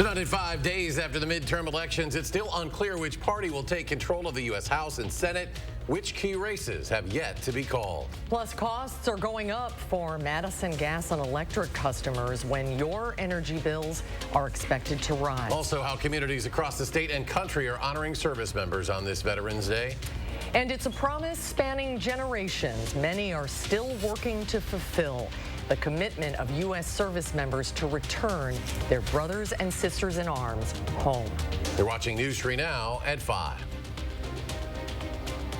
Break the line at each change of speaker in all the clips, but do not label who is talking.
Tonight at 5 days after the midterm elections, it's still unclear which party will take control of the U.S. House and Senate. Which key races have yet to be called?
Plus, costs are going up for Madison gas and electric customers when your energy bills are expected to rise.
Also, how communities across the state and country are honoring service members on this Veterans Day.
And it's a promise spanning generations. Many are still working to fulfill the commitment of U.S. service members to return their brothers and sisters in arms home.
You're watching News 3 now at 5.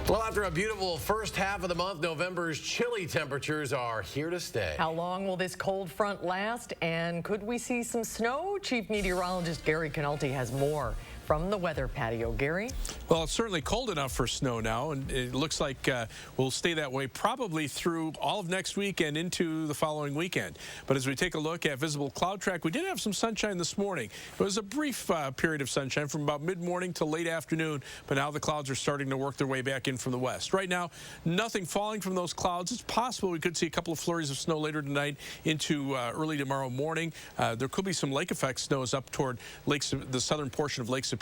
Well, after a beautiful first half of the month, November's chilly temperatures are here to stay.
How long will this cold front last? And could we see some snow? Chief Meteorologist Gary Canulty has more from the weather patio. Gary?
Well, it's certainly cold enough for snow now, and it looks like we'll stay that way probably through all of next week and into the following weekend. But as we take a look at visible cloud track, we did have some sunshine this morning. It was a brief period of sunshine from about mid-morning to late afternoon, but now the clouds are starting to work their way back in from the west. Right now, nothing falling from those clouds. It's possible we could see a couple of flurries of snow later tonight into early tomorrow morning. There could be some lake effect snows up toward the southern portion of Lake Superior.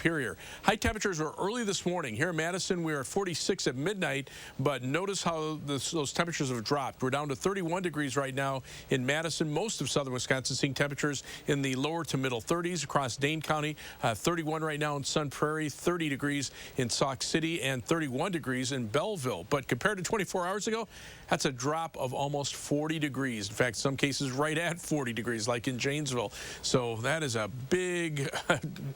High temperatures were early this morning. Here in Madison, we were at 46 at midnight, but notice how those temperatures have dropped. We're down to 31 degrees right now in Madison. Most of southern Wisconsin seeing temperatures in the lower to middle 30s across Dane County, 31 right now in Sun Prairie, 30 degrees in Sauk City, and 31 degrees in Belleville. But compared to 24 hours ago, that's a drop of almost 40 degrees. In fact, some cases right at 40 degrees, like in Janesville. So that is a big,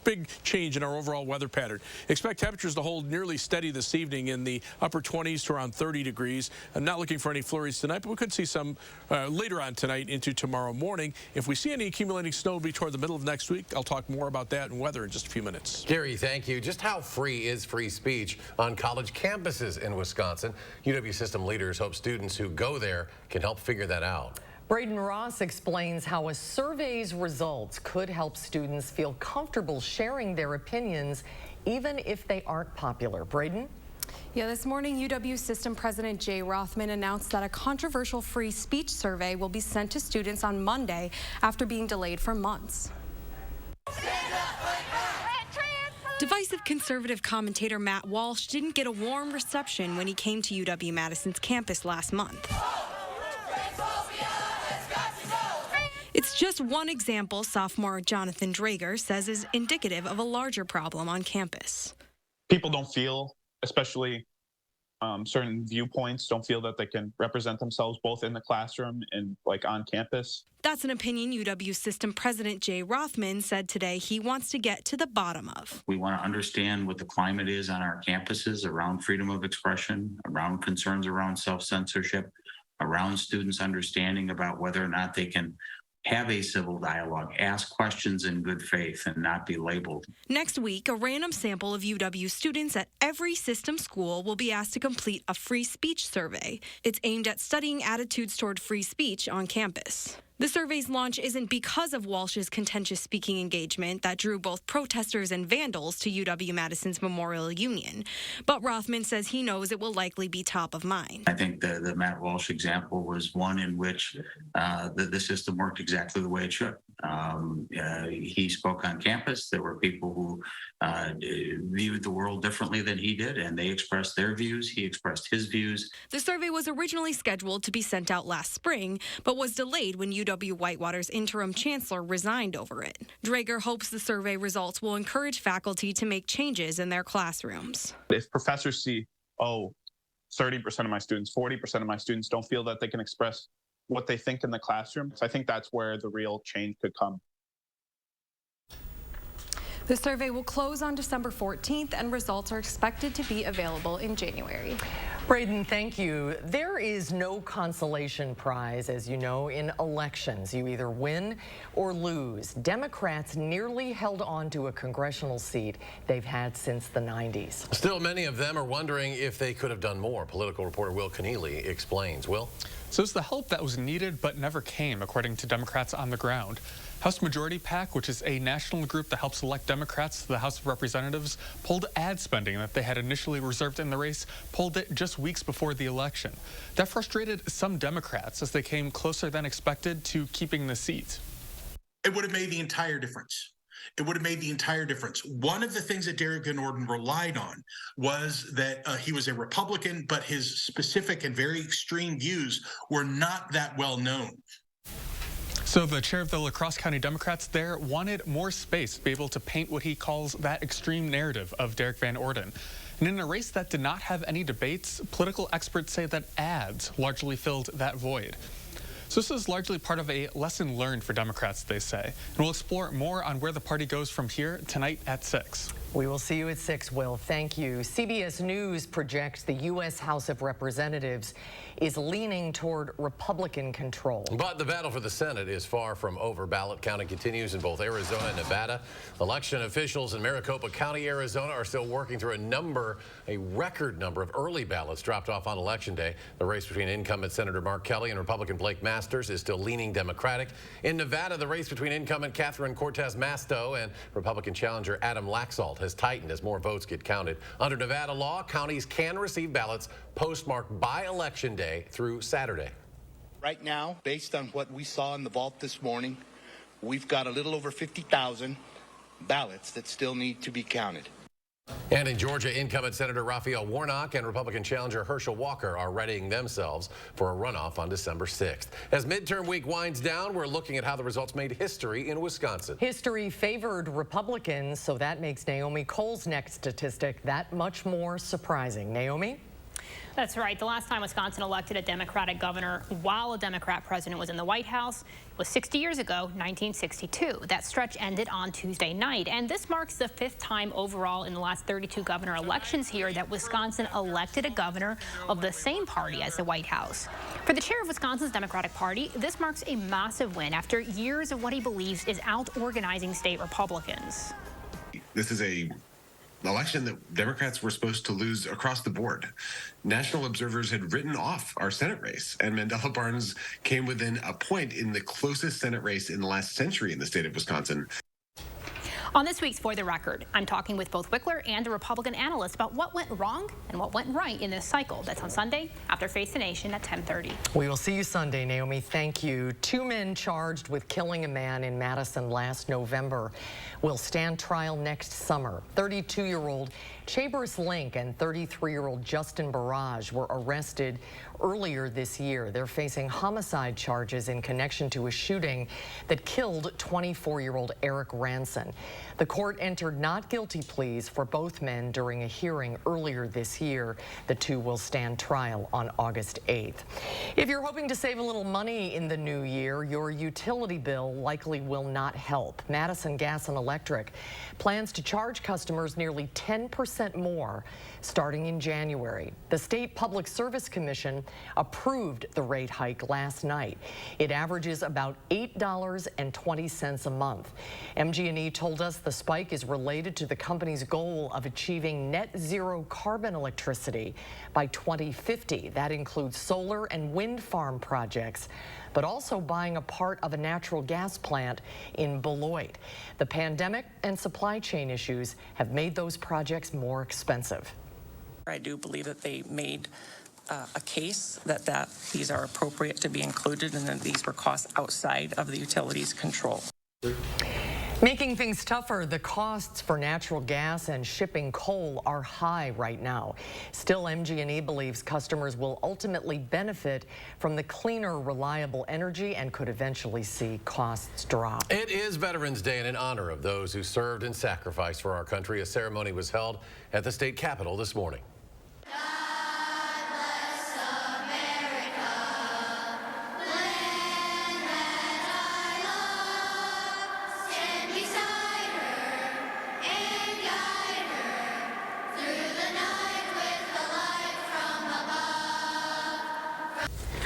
big change in our overall weather pattern. Expect temperatures to hold nearly steady this evening in the upper 20s to around 30 degrees. I'm not looking for any flurries tonight, but we could see some later on tonight into tomorrow morning. If we see any accumulating snow, it'll be toward the middle of next week. I'll talk more about that and weather in just a few minutes.
Gary, thank you. Just how free is free speech on college campuses in Wisconsin? UW system leaders hope students who go there can help figure that out.
Braden Ross explains how a survey's results could help students feel comfortable sharing their opinions, even if they aren't popular. Braden?
Yeah, this morning, UW System President Jay Rothman announced that a controversial free speech survey will be sent to students on Monday after being delayed for months. Divisive conservative commentator Matt Walsh didn't get a warm reception when he came to UW-Madison's campus last month. It's just one example sophomore Jonathan Drager says is indicative of a larger problem on campus.
People don't feel, especially certain viewpoints, don't feel that they can represent themselves both in the classroom and on campus.
That's an opinion UW System President Jay Rothman said today he wants to get to the bottom of.
We want to understand what the climate is on our campuses around freedom of expression, around concerns around self-censorship, around students' understanding about whether or not they can have a civil dialogue, ask questions in good faith, and not be labeled.
Next week, a random sample of UW students at every system school will be asked to complete a free speech survey. It's aimed at studying attitudes toward free speech on campus. The survey's launch isn't because of Walsh's contentious speaking engagement that drew both protesters and vandals to UW-Madison's Memorial Union. But Rothman says he knows it will likely be top of mind.
I think the Matt Walsh example was one in which the system worked exactly the way it should. He spoke on campus. There were people who viewed the world differently than he did, and they expressed their views. He expressed his views.
The survey was originally scheduled to be sent out last spring, but was delayed when UW-Whitewater's interim chancellor resigned over it. Drager hopes the survey results will encourage faculty to make changes in their classrooms.
If professors see, 30% of my students, 40% of my students don't feel that they can express what they think in the classroom, I think that's where the real change could come.
The survey will close on December 14th, and results are expected to be available in January.
Braden, thank you. There is no consolation prize, as you know, in elections. You either win or lose. Democrats nearly held on to a congressional seat they've had since the 90s.
Still, many of them are wondering if they could have done more. Political reporter Will Keneally explains. Will?
So it's the help that was needed but never came, according to Democrats on the ground. House Majority PAC, which is a national group that helps elect Democrats to the House of Representatives, pulled ad spending that they had initially reserved in the race, pulled it just weeks before the election. That frustrated some Democrats as they came closer than expected to keeping the seat.
It would have made the entire difference. it would have made the entire difference. One of the things that Derek Van Orden relied on was that he was a Republican, but his specific and very extreme views were not that well known.
So the chair of the La Crosse County Democrats there wanted more space to be able to paint what he calls that extreme narrative of Derek Van Orden. And in a race that did not have any debates, political experts say that ads largely filled that void. So this is largely part of a lesson learned for Democrats, they say. And we'll explore more on where the party goes from here tonight at 6.
We will see you at 6, Will. Thank you. CBS News projects the U.S. House of Representatives is leaning toward Republican control.
But the battle for the Senate is far from over. Ballot counting continues in both Arizona and Nevada. Election officials in Maricopa County, Arizona are still working through a record number of early ballots dropped off on Election Day. The race between incumbent Senator Mark Kelly and Republican Blake Masters is still leaning Democratic. In Nevada, the race between incumbent Catherine Cortez Masto and Republican challenger Adam Laxalt has tightened as more votes get counted. Under Nevada law, counties can receive ballots postmarked by Election Day through Saturday.
Right now, based on what we saw in the vault this morning, we've got a little over 50,000 ballots that still need to be counted.
And in Georgia, incumbent Senator Raphael Warnock and Republican challenger Herschel Walker are readying themselves for a runoff on December 6th. As midterm week winds down, we're looking at how the results made history in Wisconsin.
History favored Republicans, so that makes Naomi Cole's next statistic that much more surprising. Naomi?
That's right. The last time Wisconsin elected a Democratic governor while a Democrat president was in the White House was 60 years ago, 1962. That stretch ended on Tuesday night, and this marks the 5th time overall in the last 32 governor elections here that Wisconsin elected a governor of the same party as the White House. For the chair of Wisconsin's Democratic Party, this marks a massive win after years of what he believes is out-organizing state Republicans.
This is an election that Democrats were supposed to lose across the board. National observers had written off our Senate race, and Mandela Barnes came within a point in the closest Senate race in the last century in the state of Wisconsin.
On this week's For the Record, I'm talking with both Wickler and a Republican analyst about what went wrong and what went right in this cycle. That's on Sunday after Face the Nation at 10:30.
We will see you Sunday, Naomi. Thank you. 2 men charged with killing a man in Madison last November will stand trial next summer. 32-year-old Chabers Link and 33-year-old Justin Barrage were arrested earlier this year. They're facing homicide charges in connection to a shooting that killed 24-year-old Eric Ranson. The court entered not guilty pleas for both men during a hearing earlier this year. The 2 will stand trial on August 8th. If you're hoping to save a little money in the new year, your utility bill likely will not help. Madison Gas and Electric plans to charge customers nearly 10% more starting in January. The State Public Service Commission approved the rate hike last night. It averages about $8.20 a month. MG&E told us the spike is related to the company's goal of achieving net zero carbon electricity by 2050. That includes solar and wind farm projects, but also buying a part of a natural gas plant in Beloit. The pandemic and supply chain issues have made those projects more expensive.
I do believe that they made a case that these are appropriate to be included and that these were costs outside of the utilities' control.
Making things tougher, the costs for natural gas and shipping coal are high right now. Still, MG&E believes customers will ultimately benefit from the cleaner, reliable energy and could eventually see costs drop.
It is Veterans Day, and in honor of those who served and sacrificed for our country, a ceremony was held at the state capitol this morning.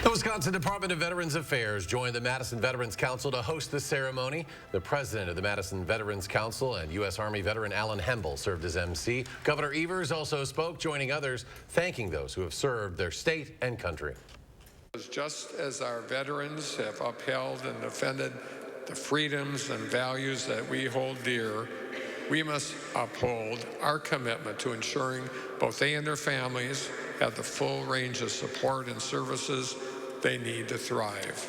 The Wisconsin Department of Veterans Affairs joined the Madison Veterans Council to host the ceremony. The president of the Madison Veterans Council and U.S. Army veteran Alan Hemble served as MC. Governor Evers also spoke, joining others, thanking those who have served their state and country.
Just as our veterans have upheld and defended the freedoms and values that we hold dear, we must uphold our commitment to ensuring both they and their families have the full range of support and services they need to thrive.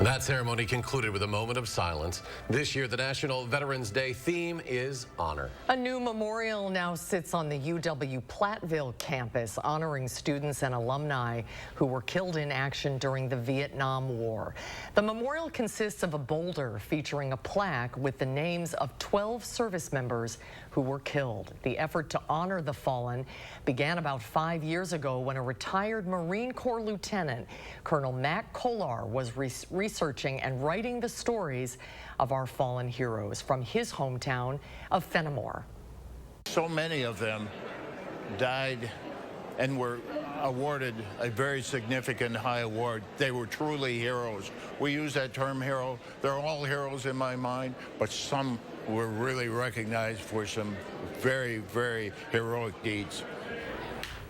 That ceremony concluded with a moment of silence. This year, the National Veterans Day theme is honor.
A new memorial now sits on the UW-Platteville campus, honoring students and alumni who were killed in action during the Vietnam War. The memorial consists of a boulder featuring a plaque with the names of 12 service members who were killed. The effort to honor the fallen began about 5 years ago when a retired Marine Corps lieutenant, Colonel Matt Kolar, was researching and writing the stories of our fallen heroes from his hometown of Fenimore.
So many of them died and were awarded a very significant high award. They were truly heroes. We use that term hero. They're all heroes in my mind, but some were really recognized for some very, very heroic deeds.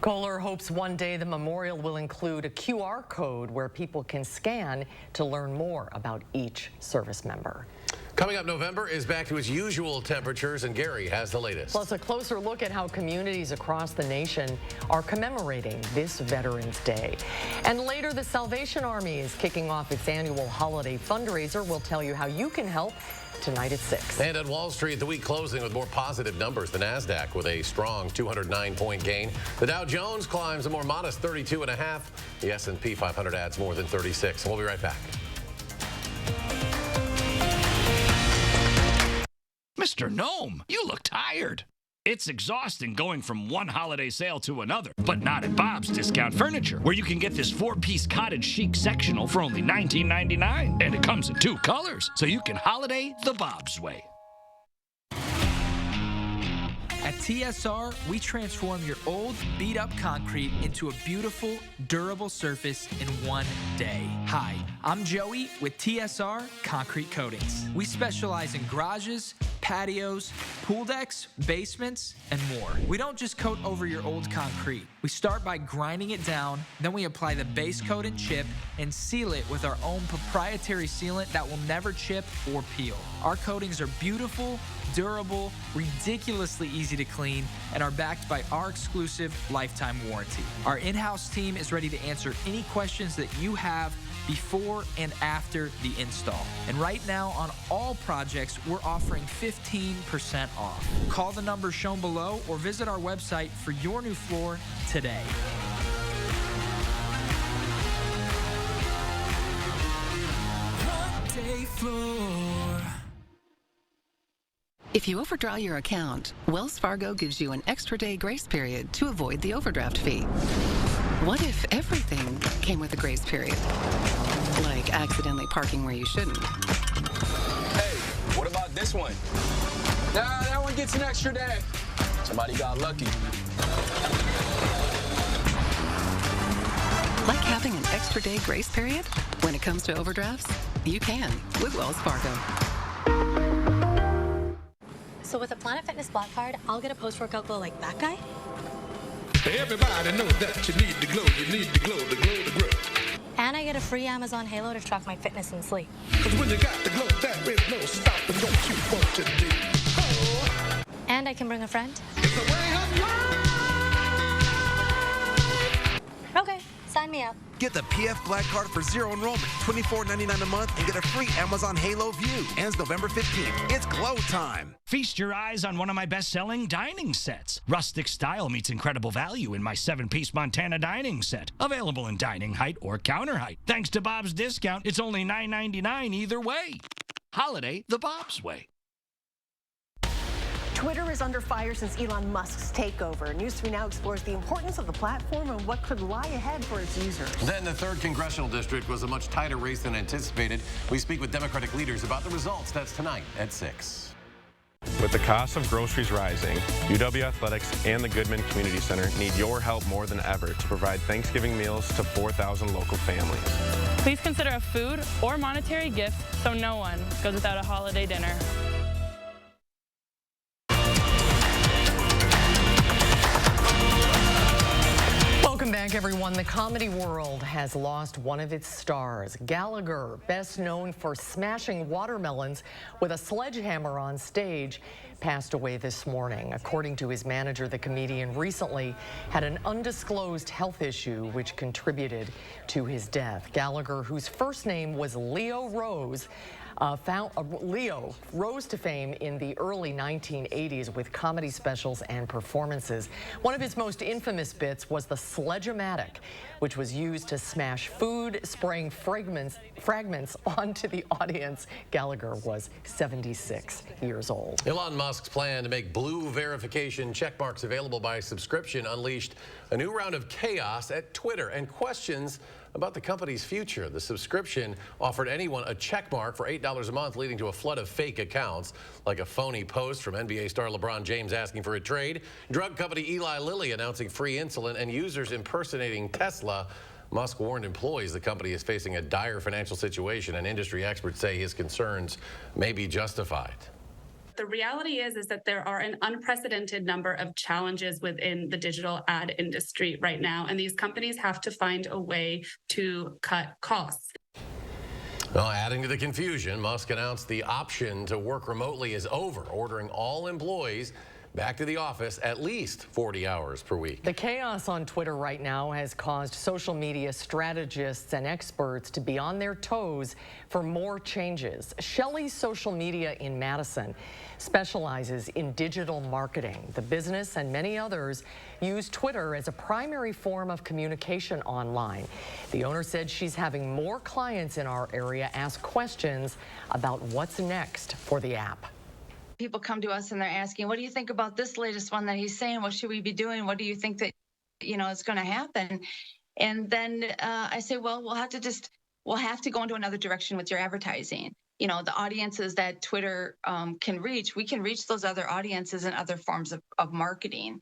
Kohler hopes one day the memorial will include a QR code where people can scan to learn more about each service member.
Coming up, November is back to its usual temperatures, and Gary has the latest.
Plus, a closer look at how communities across the nation are commemorating this Veterans Day. And later, the Salvation Army is kicking off its annual holiday fundraiser. We'll tell you how you can help tonight at 6.
And at Wall Street, the week closing with more positive numbers. The NASDAQ with a strong 209-point gain. The Dow Jones climbs a more modest 32.5. The S&P 500 adds more than 36. And we'll be right back.
Mr. Gnome, you look tired. It's exhausting going from one holiday sale to another, but not at Bob's Discount Furniture, where you can get this 4-piece cottage chic sectional for only $19.99. And it comes in 2 colors, so you can holiday the Bob's way.
At TSR, we transform your old, beat-up concrete into a beautiful, durable surface in one day. Hi, I'm Joey with TSR Concrete Coatings. We specialize in garages, patios, pool decks, basements, and more. We don't just coat over your old concrete. We start by grinding it down, then we apply the base coat and chip and seal it with our own proprietary sealant that will never chip or peel. Our coatings are beautiful, durable, ridiculously easy to clean, and are backed by our exclusive lifetime warranty. Our in-house team is ready to answer any questions that you have before and after the install. And right now on all projects, we're offering 15% off. Call the number shown below or visit our website for your new floor today.
Day floor.
If you overdraw your account, Wells Fargo gives you an extra day grace period to avoid the overdraft fee. What if everything came with a grace period? Like accidentally parking where you shouldn't.
Hey, what about this one? Nah, that one gets an extra day. Somebody got lucky.
Like having an extra day grace period? When it comes to overdrafts, you can with Wells Fargo.
So with a Planet Fitness Black Card, I'll get a post-workout glow like that guy?
Everybody knows that you need to glow, to glow, to grow.
And I get a free Amazon Halo to track my fitness and sleep.
Cause when you got the glow, there is no stopping what you want to do. Oh.
And I can bring a friend.
It's a way of life.
Okay, sign me up.
Get the PF Black Card for 0 enrollment, $24.99 a month, and get a free Amazon Halo View. Ends November 15th. It's glow time.
Feast your eyes on one of my best-selling dining sets. Rustic style meets incredible value in my 7-piece Montana dining set. Available in dining height or counter height. Thanks to Bob's Discount, it's only $9.99 either way. Holiday the Bob's way.
Twitter is under fire since Elon Musk's takeover. News 3 now explores the importance of the platform and what could lie ahead for its users.
Then the 3rd Congressional District was a much tighter race than anticipated. We speak with Democratic leaders about the results. That's tonight at 6.
With the cost of groceries rising, UW Athletics and the Goodman Community Center need your help more than ever to provide Thanksgiving meals to 4,000 local families.
Please consider a food or monetary gift so no one goes without a holiday dinner.
Welcome Welcome back, everyone. The comedy world has lost one of its stars. Gallagher, best known for smashing watermelons with a sledgehammer on stage, passed away this morning. According to his manager, the comedian recently had an undisclosed health issue which contributed to his death. Gallagher, whose first name was Leo Rose, Leo rose to fame in the early 1980s with comedy specials and performances. One of his most infamous bits was the Sledge-O-Matic, which was used to smash food, spraying fragments onto the audience. Gallagher was 76 years old.
Elon Musk's plan to make blue verification checkmarks available by subscription unleashed a new round of chaos at Twitter and questions about the company's future. The subscription offered anyone a checkmark for $8 a month, leading to a flood of fake accounts, like a phony post from NBA star LeBron James asking for a trade, drug company Eli Lilly announcing free insulin, and users impersonating Tesla. Musk warned employees the company is facing a dire financial situation, and industry experts say his concerns may be justified.
The reality is that there are an unprecedented number of challenges within the digital ad industry right now, and these companies have to find a way to cut costs.
Well, adding to the confusion, Musk announced the option to work remotely is over, ordering all employees back to the office at least 40 hours per week.
The chaos on Twitter right now has caused social media strategists and experts to be on their toes for more changes. Shelley Social Media in Madison specializes in digital marketing. The business and many others use Twitter as a primary form of communication online. The owner said she's having more clients in our area ask questions about what's next for the app.
People come to us and they're asking, what do you think about this latest one that he's saying? What should we be doing? What do you think that, is going to happen? And then I say, well, we'll have to go into another direction with your advertising. The audiences that Twitter can reach, we can reach those other audiences in other forms of marketing.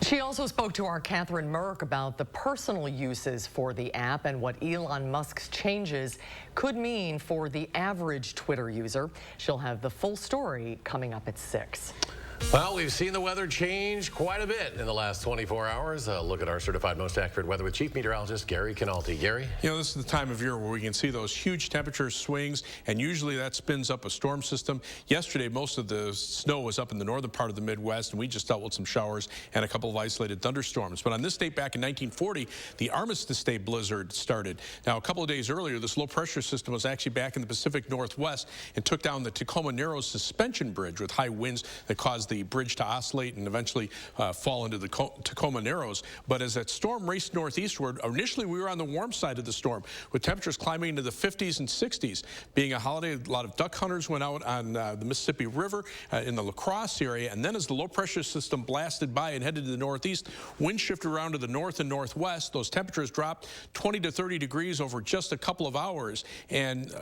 She also spoke to our Catherine Merck about the personal uses for the app and what Elon Musk's changes could mean for the average Twitter user. She'll have the full story coming up at 6.
Well, we've seen the weather change quite a bit in the last 24 hours. Look at our certified most accurate weather with Chief Meteorologist Gary Canalti. Gary?
This is the time of year where we can see those huge temperature swings, and usually that spins up a storm system. Yesterday, most of the snow was up in the northern part of the Midwest, and we just dealt with some showers and a couple of isolated thunderstorms. But on this date back in 1940, the Armistice Day blizzard started. Now, a couple of days earlier, this low-pressure system was actually back in the Pacific Northwest and took down the Tacoma Narrows suspension bridge with high winds that caused the bridge to oscillate and eventually fall into the Tacoma Narrows. But as that storm raced northeastward, initially we were on the warm side of the storm with temperatures climbing into the 50s and 60s. Being a holiday, a lot of duck hunters went out on the Mississippi River in the La Crosse area, and then as the low pressure system blasted by and headed to the northeast, wind shifted around to the north and northwest. Those temperatures dropped 20 to 30 degrees over just a couple of hours and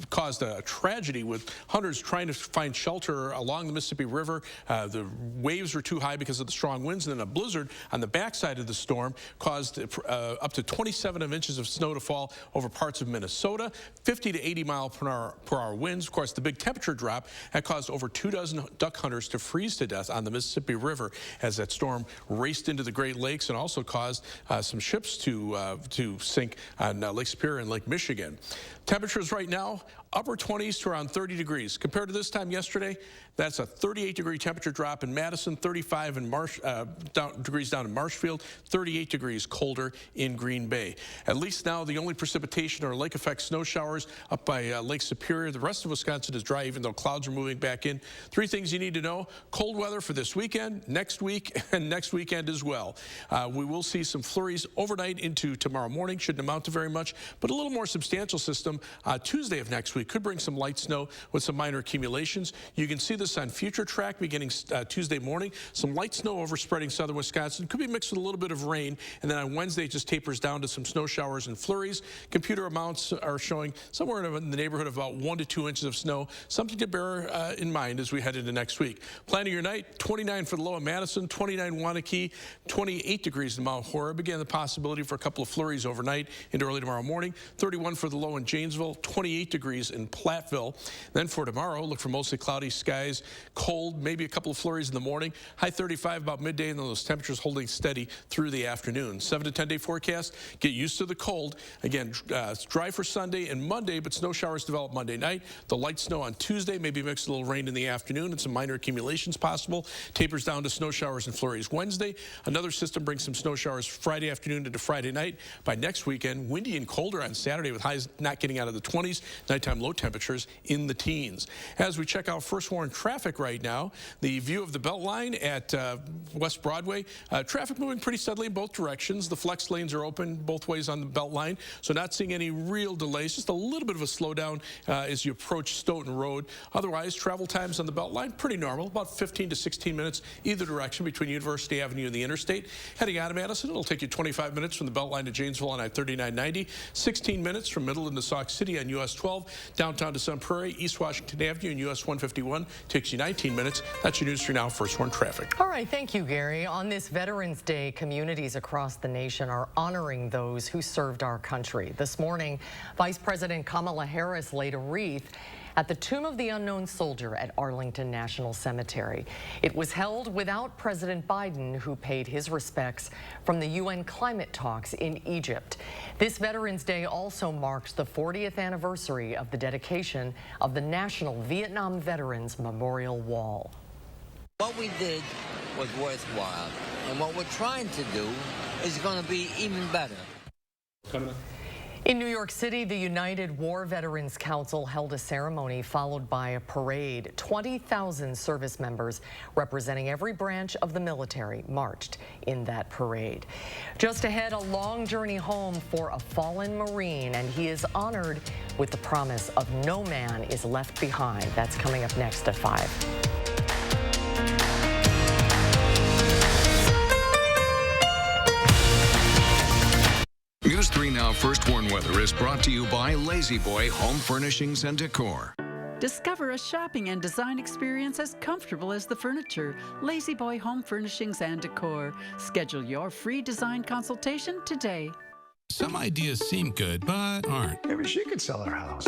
caused a tragedy with hunters trying to find shelter along the Mississippi River. The waves were too high because of the strong winds, and then a blizzard on the backside of the storm caused up to 27 inches of snow to fall over parts of Minnesota, 50 to 80 mile per hour winds. Of course, the big temperature drop had caused over 24 duck hunters to freeze to death on the Mississippi River as that storm raced into the Great Lakes and also caused some ships to sink on Lake Superior and Lake Michigan. Temperatures right now, upper 20s to around 30 degrees. Compared to this time yesterday, that's a 38-degree temperature drop in Madison, 35 in degrees down in Marshfield, 38 degrees colder in Green Bay. At least now the only precipitation are lake effect snow showers up by Lake Superior. The rest of Wisconsin is dry, even though clouds are moving back in. 3 things you need to know: cold weather for this weekend, next week, and next weekend as well. We will see some flurries overnight into tomorrow morning. Shouldn't amount to very much, but a little more substantial system Tuesday of next week could bring some light snow with some minor accumulations. You can see this on Future Track beginning Tuesday morning. Some light snow overspreading southern Wisconsin. Could be mixed with a little bit of rain. And then on Wednesday, it just tapers down to some snow showers and flurries. Computer amounts are showing somewhere in the neighborhood of about 1 to 2 inches of snow. Something to bear in mind as we head into next week. Planning your night: 29 for the low in Madison, 29 Waunakee, 28 degrees in Mount Horeb. Again, the possibility for a couple of flurries overnight into early tomorrow morning. 31 for the low in Janesville, 28 degrees in Platteville. Then for tomorrow, look for mostly cloudy skies, cold, maybe a couple of flurries in the morning. High 35 about midday, and then those temperatures holding steady through the afternoon. 7 to 10 day forecast. Get used to the cold. Again, dry for Sunday and Monday, but snow showers develop Monday night. The light snow on Tuesday, maybe mix a little rain in the afternoon and some minor accumulations possible. Tapers down to snow showers and flurries Wednesday. Another system brings some snow showers Friday afternoon into Friday night. By next weekend, windy and colder on Saturday with highs not getting out of the 20s. Nighttime low temperatures in the teens. As we check out First Warn traffic right now, the view of the Beltline at West Broadway, traffic moving pretty steadily in both directions. The flex lanes are open both ways on the Beltline, so not seeing any real delays. Just a little bit of a slowdown as you approach Stoughton Road. Otherwise, travel times on the Beltline pretty normal, about 15 to 16 minutes either direction between University Avenue and the interstate. Heading out of Madison, it'll take you 25 minutes from the Beltline to Janesville on I-3990, 16 minutes from Middleton to Sauk City on US 12, downtown to Sun Prairie, East Washington Avenue and US 151 takes you 19 minutes. That's your News 3 Now First Warn traffic.
All right, thank you, Gary. On this Veterans Day, communities across the nation are honoring those who served our country. This morning, Vice President Kamala Harris laid a wreath at the Tomb of the Unknown Soldier at Arlington National Cemetery. It was held without President Biden, who paid his respects from the UN climate talks in Egypt. This Veterans Day also marks the 40th anniversary of the dedication of the National Vietnam Veterans Memorial Wall.
What we did was worthwhile, and what we're trying to do is going to be even better.
Coming up. In New York City, the United War Veterans Council held a ceremony followed by a parade. 20,000 service members representing every branch of the military marched in that parade. Just ahead, a long journey home for a fallen Marine, and he is honored with the promise of no man is left behind. That's coming up next at 5.
News 3 Now First Warn Weather is brought to you by Lazy Boy Home Furnishings and Decor.
Discover a shopping and design experience as comfortable as the furniture. Lazy Boy Home Furnishings and Decor. Schedule your free design consultation today.
Some ideas seem good, but aren't.
Maybe she could sell her house.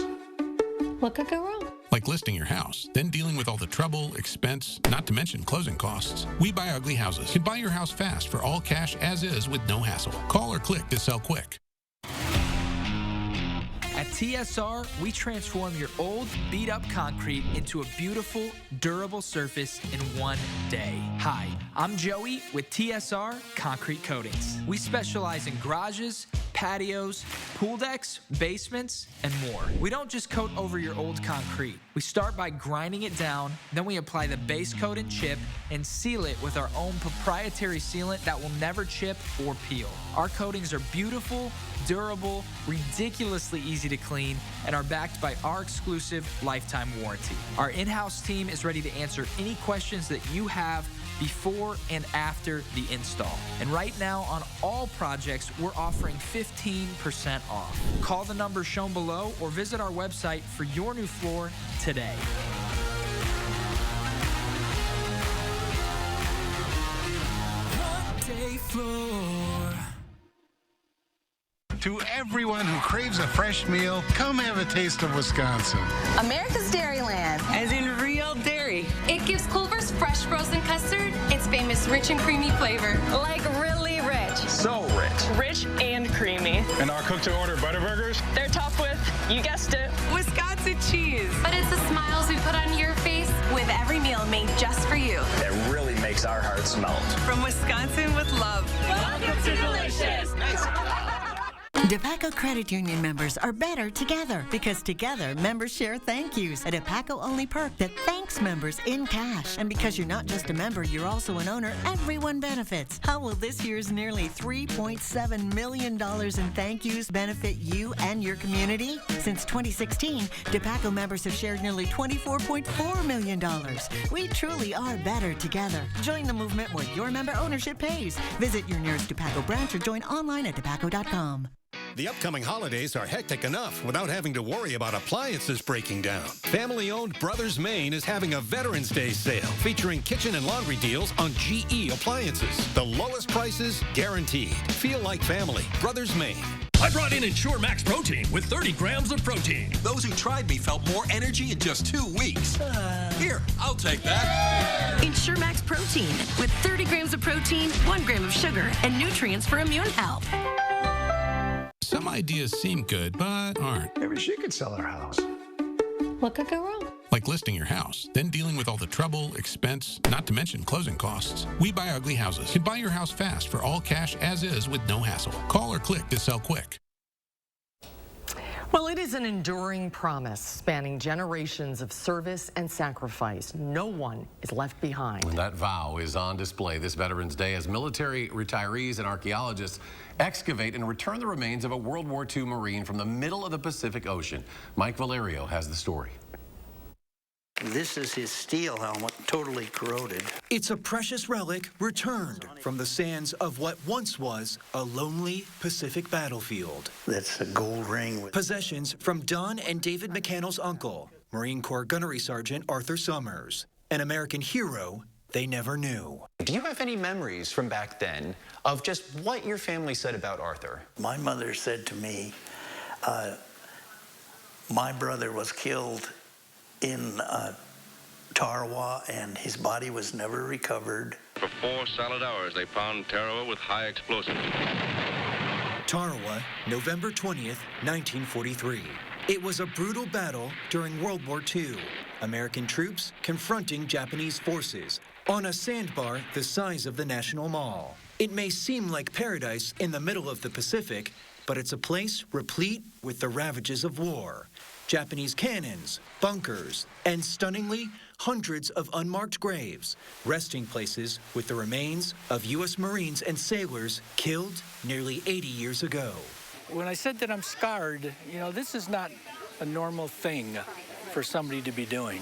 What could go wrong?
Like listing your house, then dealing with all the trouble, expense, not to mention closing costs. We Buy Ugly Houses can buy your house fast for all cash as is with no hassle. Call or click to sell quick.
At TSR, we transform your old, beat-up concrete into a beautiful, durable surface in one day. Hi, I'm Joey with TSR Concrete Coatings. We specialize in garages, patios, pool decks, basements, and more. We don't just coat over your old concrete. We start by grinding it down, then we apply the base coat and chip and seal it with our own proprietary sealant that will never chip or peel. Our coatings are beautiful, durable, ridiculously easy to clean, and are backed by our exclusive lifetime warranty. Our in-house team is ready to answer any questions that you have before and after the install. And right now on all projects, we're offering 15% off. Call the number shown below or visit our website for your new floor today.
Day floor.
To everyone who craves a fresh meal, come have a taste of Wisconsin.
America's Dairyland.
As in real dairy.
It gives Culver's fresh frozen custard its famous rich and creamy flavor.
Like really rich.
So rich.
Rich and creamy.
And our cook-to-order Butterburgers?
They're topped with, you guessed it, Wisconsin cheese.
But it's the smiles we put on your face with every meal made just for you.
That really makes our hearts melt.
From Wisconsin with love.
Welcome to Delicious.
Nice.
DePaco Credit Union members are better together because together members share thank yous, a DePaco-only perk that thanks members in cash. And because you're not just a member, you're also an owner, everyone benefits. How will this year's nearly $3.7 million in thank yous benefit you and your community? Since 2016, DePaco members have shared nearly $24.4 million. We truly are better together. Join the movement where your member ownership pays. Visit your nearest DePaco branch or join online at depaco.com.
The upcoming holidays are hectic enough without having to worry about appliances breaking down. Family-owned Brothers Maine is having a Veterans Day sale featuring kitchen and laundry deals on GE appliances. The lowest prices guaranteed. Feel like family. Brothers Maine.
I brought in Ensure Max Protein with 30 grams of protein.
Those who tried me felt more energy in just 2 weeks. Here, I'll take that.
Ensure Max Protein with 30 grams of protein, 1 gram of sugar, and nutrients for immune health.
Some ideas seem good, but aren't.
Maybe she could sell her house.
What could go wrong?
Like listing your house, then dealing with all the trouble, expense, not to mention closing costs. We Buy Ugly Houses can buy your house fast for all cash as is with no hassle. Call or click to sell quick.
Well, it is an enduring promise spanning generations of service and sacrifice. No one is left behind.
And that vow is on display this Veterans Day as military retirees and archaeologists excavate and return the remains of a World War II Marine from the middle of the Pacific Ocean. Mike Valerio has the story.
This is his steel helmet, totally corroded.
It's a precious relic returned from the sands of what once was a lonely Pacific battlefield.
That's a gold ring.
Possessions from Don and David McCannell's uncle, Marine Corps Gunnery Sergeant Arthur Summers, an American hero they never knew.
Do you have any memories from back then of just what your family said about Arthur?
My mother said to me, my brother was killed in Tarawa, and his body was never recovered.
For 4 solid hours, they pound Tarawa with high explosives.
Tarawa, November 20th, 1943. It was a brutal battle during World War II. American troops confronting Japanese forces on a sandbar the size of the National Mall. It may seem like paradise in the middle of the Pacific, but it's a place replete with the ravages of war. Japanese cannons, bunkers, and stunningly, hundreds of unmarked graves, resting places with the remains of U.S. Marines and sailors killed nearly 80 years ago.
When I said that I'm scarred, you know, this is not a normal thing for somebody to be doing.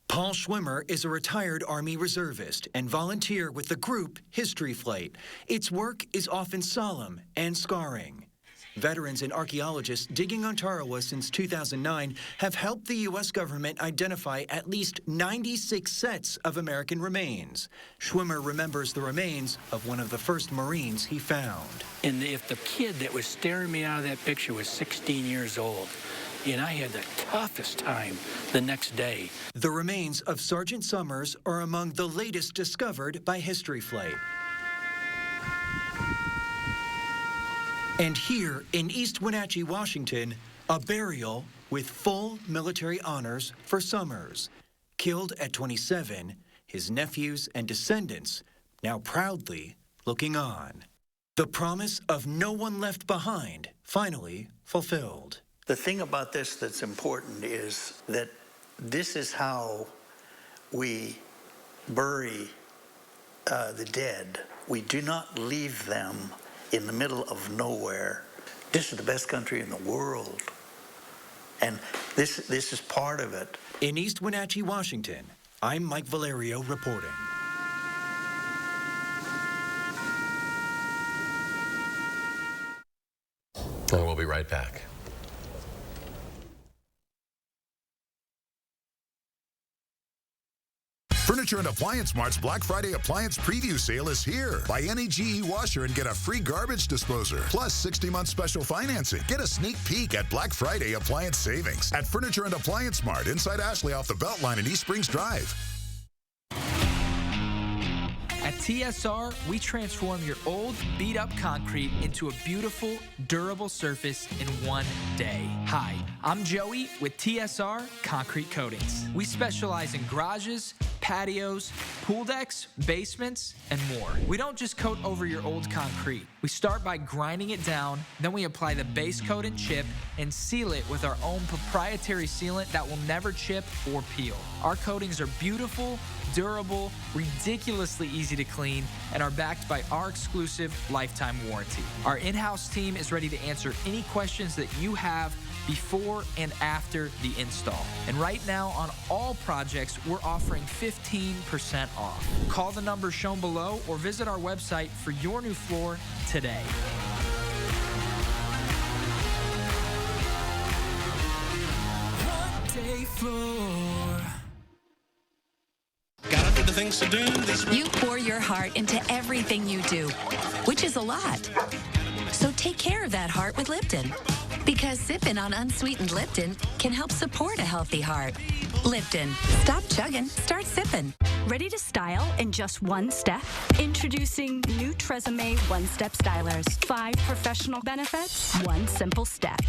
Paul Schwimmer is a retired Army reservist and volunteer with the group History Flight. Its work is often solemn and scarring. Veterans and archaeologists digging on Tarawa since 2009 have helped the U.S. government identify at least 96 sets of American remains. Schwimmer remembers the remains of one of the first Marines he found.
And if the kid that was staring me out of that picture was 16 years old, and I had the toughest time the next day.
The remains of Sergeant Summers are among the latest discovered by History Flight. And here in East Wenatchee, Washington, a burial with full military honors for Summers. Killed at 27, his nephews and descendants now proudly looking on. The promise of no one left behind finally fulfilled.
The thing about this that's important is that this is how we bury the dead. We do not leave them in the middle of nowhere. This is the best country in the world. And this is part of it.
In East Wenatchee, Washington, I'm Mike Valerio reporting.
And we'll be right back.
Furniture and Appliance Mart's Black Friday Appliance Preview Sale is here. Buy any GE washer and get a free garbage disposer, plus 60-month special financing. Get a sneak peek at Black Friday Appliance Savings at Furniture and Appliance Mart inside Ashley off the Beltline in East Springs Drive.
At TSR, we transform your old, beat-up concrete into a beautiful, durable surface in 1 day. Hi, I'm Joey with TSR Concrete Coatings. We specialize in garages, patios, pool decks, basements, and more. We don't just coat over your old concrete. We start by grinding it down, then we apply the base coat and chip and seal it with our own proprietary sealant that will never chip or peel. Our coatings are beautiful, durable, ridiculously easy to clean, and are backed by our exclusive lifetime warranty. Our in-house team is ready to answer any questions that you have before and after the install. And right now on all projects, we're offering 15% off. Call the number shown below or visit our website for your new floor today.
Day floor.
Gotta do the things to do. You pour your heart into everything you do, which is a lot.
So take care of that heart with Lipton. Because sipping on unsweetened Lipton can help support a healthy heart. Lipton. Stop chugging, start sipping.
Ready to style in just one step? Introducing new Tresemme One-Step Stylers. 5 professional benefits, 1 simple step.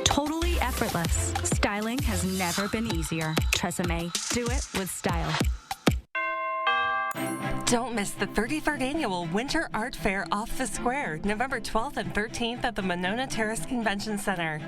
Totally effortless. Styling has never been easier. Tresemme. Do it with style.
Don't miss the 33rd Annual Winter Art Fair Off the Square, November 12th and 13th at the Monona Terrace Convention Center.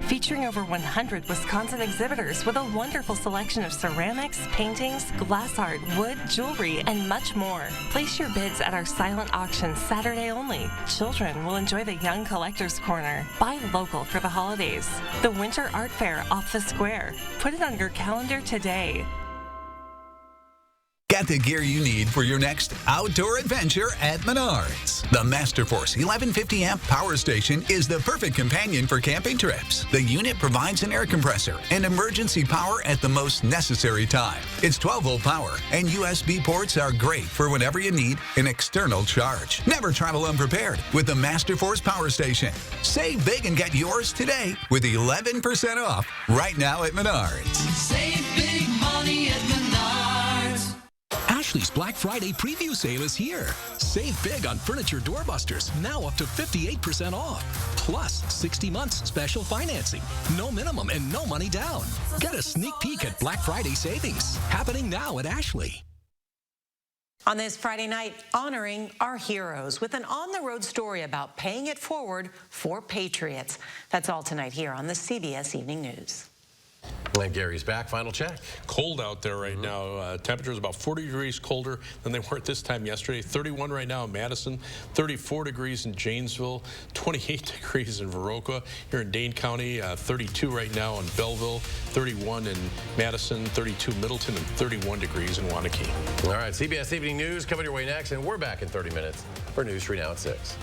Featuring over 100 Wisconsin exhibitors with a wonderful selection of ceramics, paintings, glass art, wood, jewelry, and much more. Place your bids at our silent auction Saturday only. Children will enjoy the Young Collectors Corner. Buy local for the holidays. The Winter Art Fair Off the Square. Put it on your calendar today.
Get the gear you need for your next outdoor adventure at Menards. The Masterforce 1150 amp power station is the perfect companion for camping trips. The unit provides an air compressor and emergency power at the most necessary time. Its 12-volt power and USB ports are great for whenever you need an external charge. Never travel unprepared with the Masterforce power station. Save big and get yours today with 11% off right now at Menards.
Save big money at Menards.
Ashley's Black Friday preview sale is here. Save big on furniture doorbusters, now up to 58% off. Plus 60 months special financing, no minimum and no money down. Get a sneak peek at Black Friday savings, happening now at Ashley.
On this Friday night, honoring our heroes with an on-the-road story about paying it forward for patriots. That's all tonight here on the CBS Evening News.
And Gary's back. Final check.
Cold out there right now. Temperatures about 40 degrees colder than they were at this time yesterday. 31 right now in Madison, 34 degrees in Janesville, 28 degrees in Viroqua. Here in Dane County, 32 right now in Belleville, 31 in Madison, 32 Middleton, and 31 degrees in Waunakee.
All right, CBS Evening News coming your way next, and we're back in 30 minutes for News 3 Now at 6.